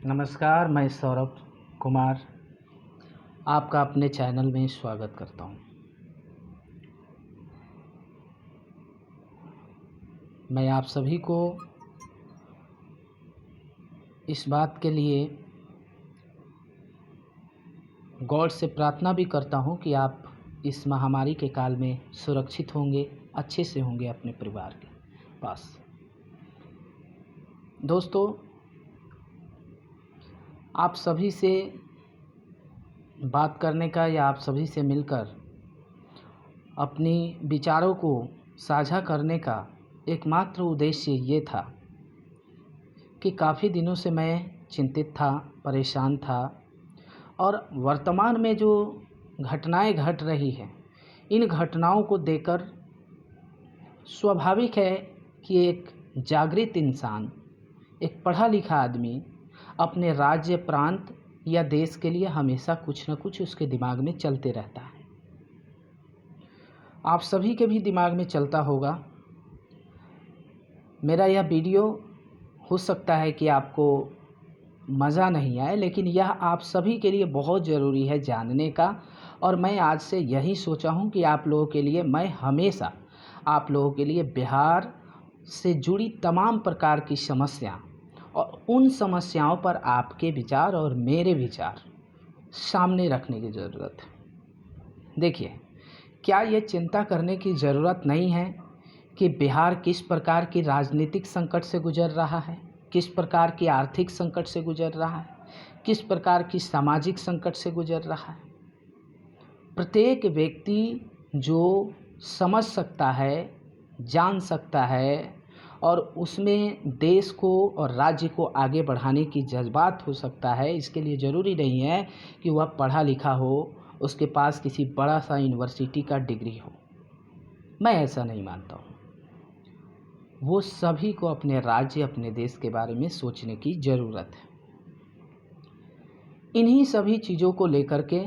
नमस्कार, मैं सौरभ कुमार आपका अपने चैनल में स्वागत करता हूं। मैं आप सभी को इस बात के लिए गॉड से प्रार्थना भी करता हूं कि आप इस महामारी के काल में सुरक्षित होंगे, अच्छे से होंगे अपने परिवार के पास। दोस्तों, आप सभी से बात करने का या आप सभी से मिलकर अपनी विचारों को साझा करने का एकमात्र उद्देश्य ये था कि काफ़ी दिनों से मैं चिंतित था, परेशान था और वर्तमान में जो घटनाएं घट रही हैं, इन घटनाओं को देखकर स्वाभाविक है कि एक जागृत इंसान, एक पढ़ा लिखा आदमी अपने राज्य, प्रांत या देश के लिए हमेशा कुछ न कुछ उसके दिमाग में चलते रहता है। आप सभी के भी दिमाग में चलता होगा। मेरा यह वीडियो हो सकता है कि आपको मज़ा नहीं आए, लेकिन यह आप सभी के लिए बहुत ज़रूरी है जानने का। और मैं आज से यही सोचा हूँ कि आप लोगों के लिए मैं हमेशा आप लोगों के लिए बिहार से जुड़ी तमाम प्रकार की समस्या और उन समस्याओं पर आपके विचार और मेरे विचार सामने रखने की ज़रूरत है। देखिए, क्या ये चिंता करने की ज़रूरत नहीं है कि बिहार किस प्रकार की राजनीतिक संकट से गुजर रहा है, किस प्रकार की आर्थिक संकट से गुजर रहा है, किस प्रकार की सामाजिक संकट से गुजर रहा है। प्रत्येक व्यक्ति जो समझ सकता है, जान सकता है और उसमें देश को और राज्य को आगे बढ़ाने की जज्बात हो सकता है। इसके लिए ज़रूरी नहीं है कि वह पढ़ा लिखा हो, उसके पास किसी बड़ा सा यूनिवर्सिटी का डिग्री हो। मैं ऐसा नहीं मानता हूँ। वो सभी को अपने राज्य, अपने देश के बारे में सोचने की ज़रूरत है। इन्हीं सभी चीज़ों को लेकर के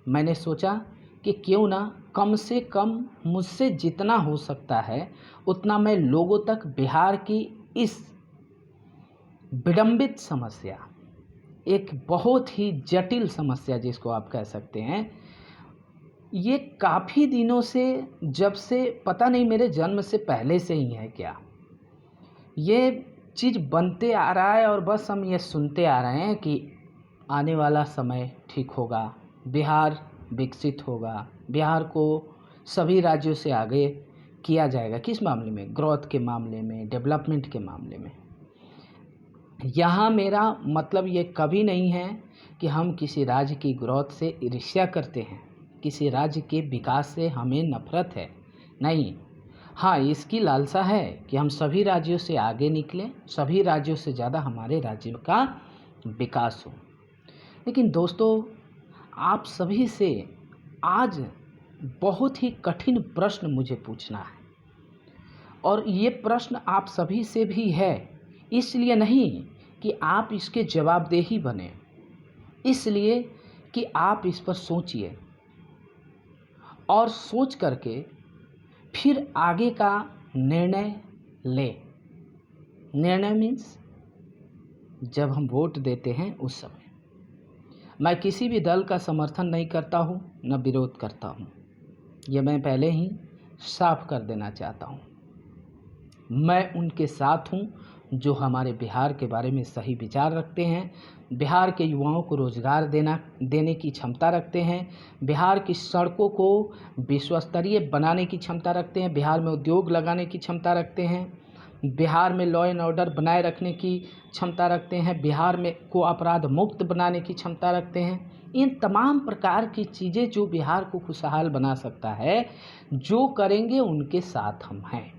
मैंने सोचा कि क्यों ना कम से कम मुझसे जितना हो सकता है उतना मैं लोगों तक बिहार की इस विडंबित समस्या, एक बहुत ही जटिल समस्या जिसको आप कह सकते हैं, ये काफ़ी दिनों से, जब से पता नहीं मेरे जन्म से पहले से ही है क्या, ये चीज़ बनते आ रहा है और बस हम ये सुनते आ रहे हैं कि आने वाला समय ठीक होगा, बिहार विकसित होगा, बिहार को सभी राज्यों से आगे किया जाएगा। किस मामले में? ग्रोथ के मामले में, डेवलपमेंट के मामले में। यहाँ मेरा मतलब ये कभी नहीं है कि हम किसी राज्य की ग्रोथ से ईर्ष्या करते हैं, किसी राज्य के विकास से हमें नफरत है, नहीं। हाँ, इसकी लालसा है कि हम सभी राज्यों से आगे निकलें, सभी राज्यों से ज़्यादा हमारे राज्य का विकास हो। लेकिन दोस्तों, आप सभी से आज बहुत ही कठिन प्रश्न मुझे पूछना है, और ये प्रश्न आप सभी से भी है, इसलिए नहीं कि आप इसके जवाबदेही बने, इसलिए कि आप इस पर सोचिए और सोच करके फिर आगे का निर्णय लें। निर्णय मीन्स जब हम वोट देते हैं उस समय। मैं किसी भी दल का समर्थन नहीं करता हूँ, न विरोध करता हूँ। ये मैं पहले ही साफ कर देना चाहता हूँ। मैं उनके साथ हूँ जो हमारे बिहार के बारे में सही विचार रखते हैं, बिहार के युवाओं को रोज़गार देने की क्षमता रखते हैं, बिहार की सड़कों को विश्वस्तरीय बनाने की क्षमता रखते हैं, बिहार में उद्योग लगाने की क्षमता रखते हैं, बिहार में लॉ एंड ऑर्डर बनाए रखने की क्षमता रखते हैं, बिहार में को अपराध मुक्त बनाने की क्षमता रखते हैं। इन तमाम प्रकार की चीज़ें जो बिहार को खुशहाल बना सकता है, जो करेंगे उनके साथ हम हैं।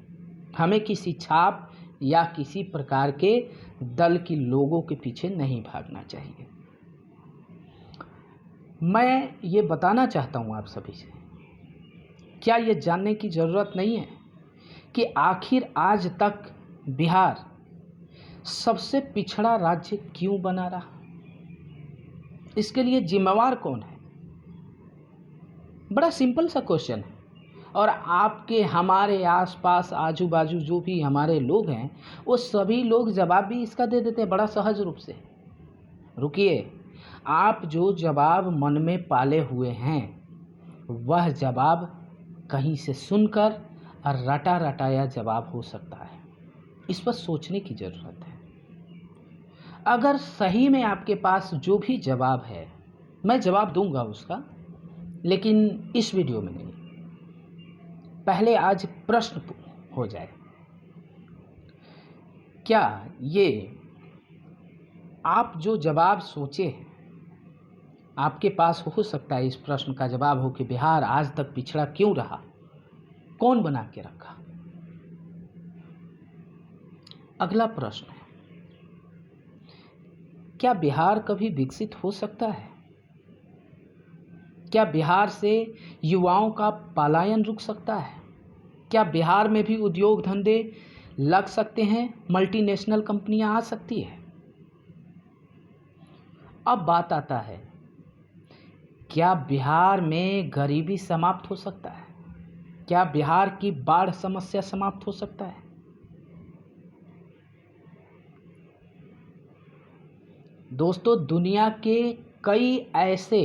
हमें किसी छाप या किसी प्रकार के दल की लोगों के पीछे नहीं भागना चाहिए। मैं ये बताना चाहता हूँ आप सभी से, क्या ये जानने की ज़रूरत नहीं है कि आखिर आज तक बिहार सबसे पिछड़ा राज्य क्यों बना रहा? इसके लिए जिम्मेवार कौन है? बड़ा सिंपल सा क्वेश्चन है। और आपके, हमारे आसपास, आजू बाजू जो भी हमारे लोग हैं, वो सभी लोग जवाब भी इसका दे देते हैं बड़ा सहज रूप से। रुकिए, आप जो जवाब मन में पाले हुए हैं वह जवाब कहीं से सुनकर और रटा रटाया जवाब हो सकता है। इस पर सोचने की ज़रूरत है। अगर सही में आपके पास जो भी जवाब है, मैं जवाब दूंगा उसका, लेकिन इस वीडियो में नहीं। पहले आज प्रश्न हो जाए, क्या ये आप जो जवाब सोचे हैं आपके पास हो सकता है इस प्रश्न का जवाब हो कि बिहार आज तक पिछड़ा क्यों रहा, कौन बना के रखा? अगला प्रश्न है, क्या बिहार कभी विकसित हो सकता है? क्या बिहार से युवाओं का पलायन रुक सकता है? क्या बिहार में भी उद्योग धंधे लग सकते हैं, मल्टीनेशनल कंपनियां आ सकती है? अब बात आता है, क्या बिहार में गरीबी समाप्त हो सकता है? क्या बिहार की बाढ़ समस्या समाप्त हो सकता है? दोस्तों, दुनिया के कई ऐसे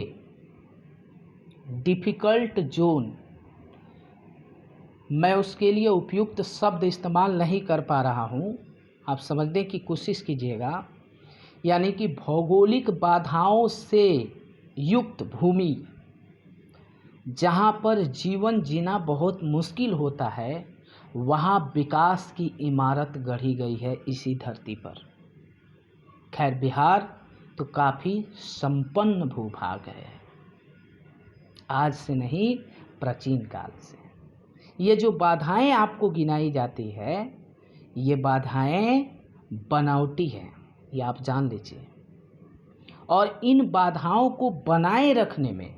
डिफ़िकल्ट जोन, मैं उसके लिए उपयुक्त शब्द इस्तेमाल नहीं कर पा रहा हूँ, आप समझने की कोशिश कीजिएगा, यानी कि भौगोलिक बाधाओं से युक्त भूमि जहाँ पर जीवन जीना बहुत मुश्किल होता है, वहाँ विकास की इमारत गढ़ी गई है इसी धरती पर। खैर, बिहार तो काफ़ी संपन्न भूभाग है, आज से नहीं प्राचीन काल से। ये जो बाधाएं आपको गिनाई जाती है, ये बाधाएं बनावटी हैं, ये आप जान लीजिए। और इन बाधाओं को बनाए रखने में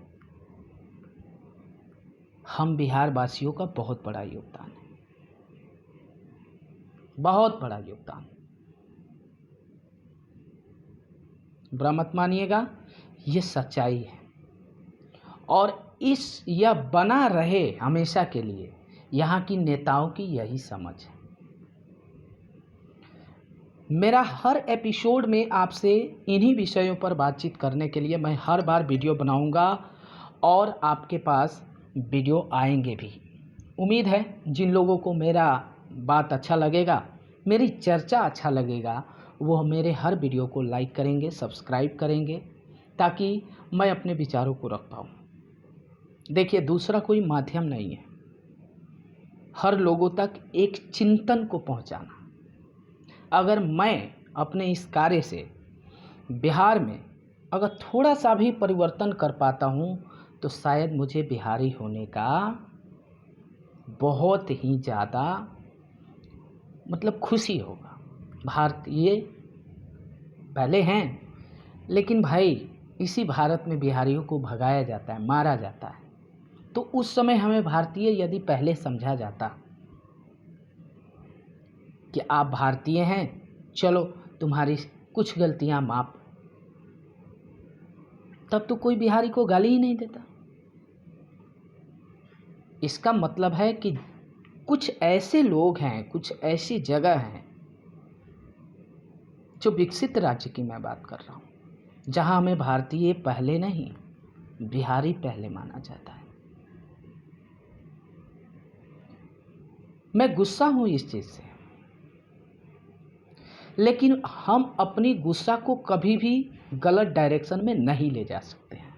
हम बिहार वासियों का बहुत बड़ा योगदान है, बहुत बड़ा योगदान। बुरा मत मानिएगा, ये सच्चाई है। और यह बना रहे हमेशा के लिए, यहाँ की नेताओं की यही समझ है। मेरा हर एपिसोड में आपसे इन्हीं विषयों पर बातचीत करने के लिए मैं हर बार वीडियो बनाऊंगा और आपके पास वीडियो आएंगे भी। उम्मीद है जिन लोगों को मेरा बात अच्छा लगेगा, मेरी चर्चा अच्छा लगेगा, वो मेरे हर वीडियो को लाइक करेंगे, सब्सक्राइब करेंगे, ताकि मैं अपने विचारों को रख पाऊँ। देखिए, दूसरा कोई माध्यम नहीं है हर लोगों तक एक चिंतन को पहुंचाना। अगर मैं अपने इस कार्य से बिहार में अगर थोड़ा सा भी परिवर्तन कर पाता हूं, तो शायद मुझे बिहारी होने का बहुत ही ज़्यादा खुशी होगा। भारतीय पहले हैं, लेकिन भाई इसी भारत में बिहारियों को भगाया जाता है, मारा जाता है। तो उस समय हमें भारतीय यदि पहले समझा जाता कि आप भारतीय हैं, चलो तुम्हारी कुछ गलतियां माफ, तब तो कोई बिहारी को गाली ही नहीं देता। इसका मतलब है कि कुछ ऐसे लोग हैं, कुछ ऐसी जगह हैं जो विकसित राज्य की मैं बात कर रहा हूँ, जहाँ हमें भारतीय पहले नहीं, बिहारी पहले माना जाता है। मैं गुस्सा हूँ इस चीज़ से, लेकिन हम अपनी गुस्सा को कभी भी गलत डायरेक्शन में नहीं ले जा सकते हैं।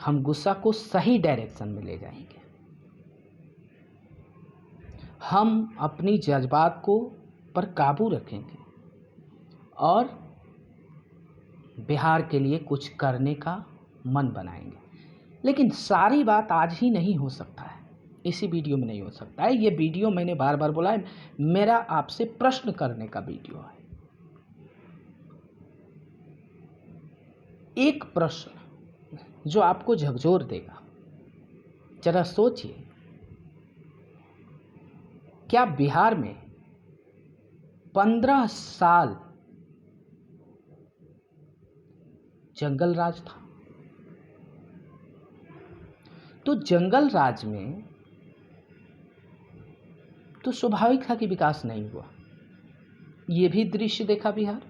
हम गुस्सा को सही डायरेक्शन में ले जाएंगे। हम अपनी जज्बात को पर काबू रखेंगे और बिहार के लिए कुछ करने का मन बनाएंगे। लेकिन सारी बात आज ही नहीं हो सकता है, इसी वीडियो में नहीं हो सकता है। ये वीडियो मैंने बार बार बोला है, मेरा आपसे प्रश्न करने का वीडियो है। एक प्रश्न जो आपको झकझोर देगा, जरा सोचिए, क्या बिहार में 15 साल जंगल राज था? तो जंगल राज में तो स्वाभाविक था कि विकास नहीं हुआ। ये भी दृश्य देखा बिहार।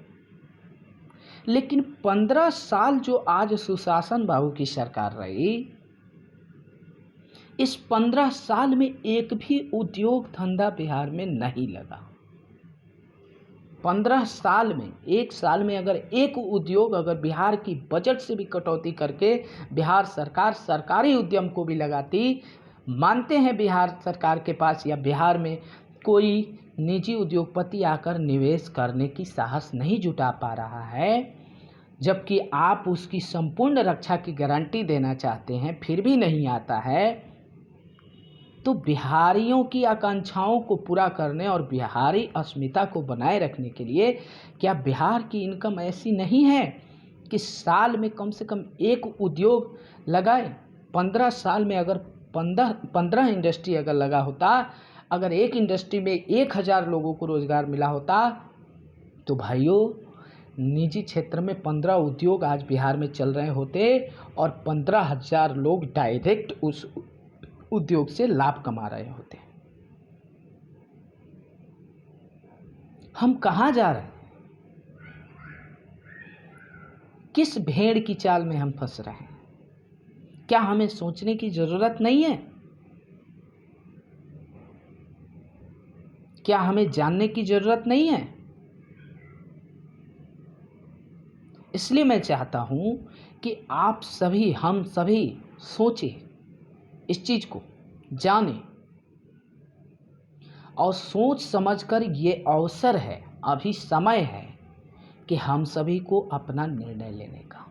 लेकिन 15 साल जो आज सुशासन बाबू की सरकार रही, इस 15 साल में एक भी उद्योग धंधा बिहार में नहीं लगा। 15 साल में, एक साल में अगर एक उद्योग अगर बिहार की बजट से भी कटौती करके बिहार सरकार सरकारी उद्यम को भी लगाती, मानते हैं बिहार सरकार के पास या बिहार में कोई निजी उद्योगपति आकर निवेश करने की साहस नहीं जुटा पा रहा है, जबकि आप उसकी संपूर्ण रक्षा की गारंटी देना चाहते हैं, फिर भी नहीं आता है, तो बिहारियों की आकांक्षाओं को पूरा करने और बिहारी अस्मिता को बनाए रखने के लिए क्या बिहार की इनकम ऐसी नहीं है कि साल में कम से कम एक उद्योग लगाए? 15 साल में अगर 15 इंडस्ट्री अगर लगा होता, अगर एक इंडस्ट्री में 1000 लोगों को रोजगार मिला होता, तो भाइयों निजी क्षेत्र में 15 उद्योग आज बिहार में चल रहे होते और 15,000 लोग डायरेक्ट उस उद्योग से लाभ कमा रहे होते। हम कहाँ जा रहे हैं? किस भेड़ की चाल में हम फंस रहे हैं? क्या हमें सोचने की जरूरत नहीं है? क्या हमें जानने की जरूरत नहीं है? इसलिए मैं चाहता हूं कि आप सभी, हम सभी सोचें, इस चीज को जानें और सोच समझकर ये अवसर है, अभी समय है कि हम सभी को अपना निर्णय लेने का,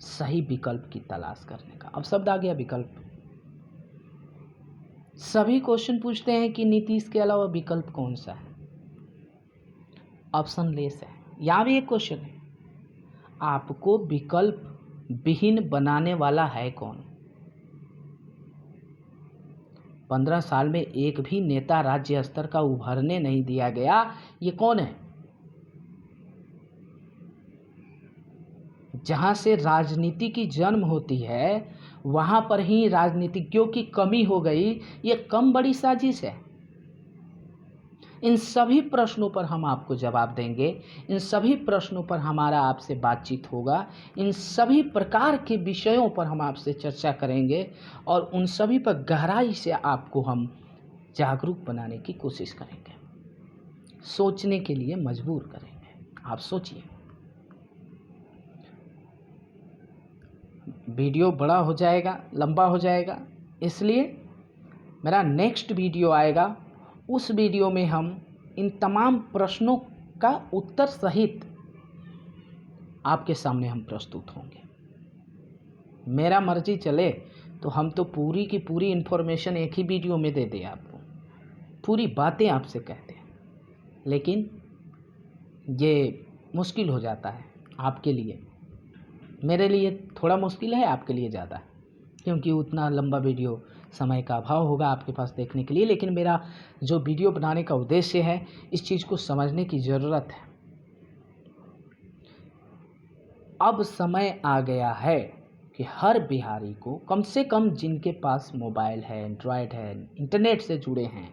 सही विकल्प की तलाश करने का। अब शब्द आ गया विकल्प। सभी क्वेश्चन पूछते हैं कि नीतीश के अलावा विकल्प कौन सा है? ऑप्शन लेस है। यहाँ भी एक क्वेश्चन है, आपको विकल्प विहीन बनाने वाला है कौन? 15 साल में एक भी नेता राज्य स्तर का उभरने नहीं दिया गया, ये कौन है? जहां से राजनीति की जन्म होती है वहां पर ही राजनीतिज्ञों की कमी हो गई, ये कम बड़ी साजिश है। इन सभी प्रश्नों पर हम आपको जवाब देंगे, इन सभी प्रश्नों पर हमारा आपसे बातचीत होगा, इन सभी प्रकार के विषयों पर हम आपसे चर्चा करेंगे और उन सभी पर गहराई से आपको हम जागरूक बनाने की कोशिश करेंगे, सोचने के लिए मजबूर करेंगे। आप सोचिए। वीडियो बड़ा हो जाएगा, लंबा हो जाएगा, इसलिए मेरा नेक्स्ट वीडियो आएगा, उस वीडियो में हम इन तमाम प्रश्नों का उत्तर सहित आपके सामने हम प्रस्तुत होंगे। मेरा मर्जी चले तो हम तो पूरी की पूरी इन्फॉर्मेशन एक ही वीडियो में दे दें, आपको पूरी बातें आपसे कहते हैं, लेकिन ये मुश्किल हो जाता है आपके लिए। मेरे लिए थोड़ा मुश्किल है, आपके लिए ज़्यादा, क्योंकि उतना लंबा वीडियो समय का अभाव होगा आपके पास देखने के लिए। लेकिन मेरा जो वीडियो बनाने का उद्देश्य है, इस चीज़ को समझने की ज़रूरत है। अब समय आ गया है कि हर बिहारी को, कम से कम जिनके पास मोबाइल है, एंड्रॉयड है, इंटरनेट से जुड़े हैं,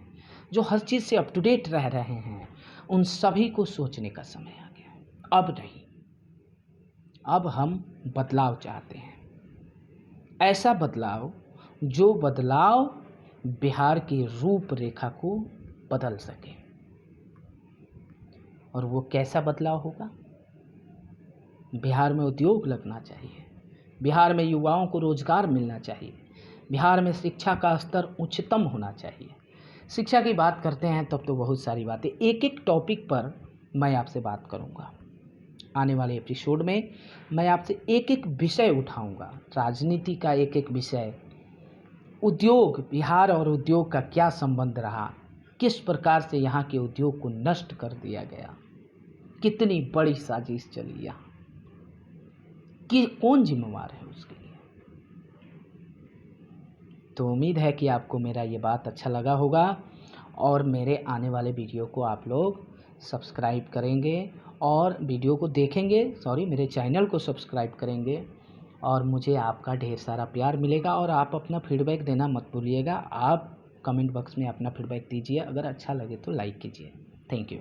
जो हर चीज़ से अप टू डेट रह रहे हैं, उन सभी को सोचने का समय आ गया। अब नहीं, अब हम बदलाव चाहते हैं, ऐसा बदलाव जो बदलाव बिहार की रूपरेखा को बदल सके। और वो कैसा बदलाव होगा? बिहार में उद्योग लगना चाहिए, बिहार में युवाओं को रोजगार मिलना चाहिए, बिहार में शिक्षा का स्तर उच्चतम होना चाहिए। शिक्षा की बात करते हैं तब तो बहुत सारी बातें, एक एक टॉपिक पर मैं आपसे बात करूंगा। आने वाले एपिसोड में मैं आपसे एक एक विषय उठाऊंगा, राजनीति का एक एक विषय, उद्योग, बिहार और उद्योग का क्या संबंध रहा, किस प्रकार से यहाँ के उद्योग को नष्ट कर दिया गया, कितनी बड़ी साजिश चली यहाँ, कि कौन जिम्मेवार है उसके लिए। तो उम्मीद है कि आपको मेरा ये बात अच्छा लगा होगा और मेरे आने वाले वीडियो को आप लोग सब्सक्राइब करेंगे और वीडियो को देखेंगे, मेरे चैनल को सब्सक्राइब करेंगे और मुझे आपका ढेर सारा प्यार मिलेगा। और आप अपना फीडबैक देना मत भूलिएगा, आप कमेंट बॉक्स में अपना फीडबैक दीजिए, अगर अच्छा लगे तो लाइक कीजिए। Thank you.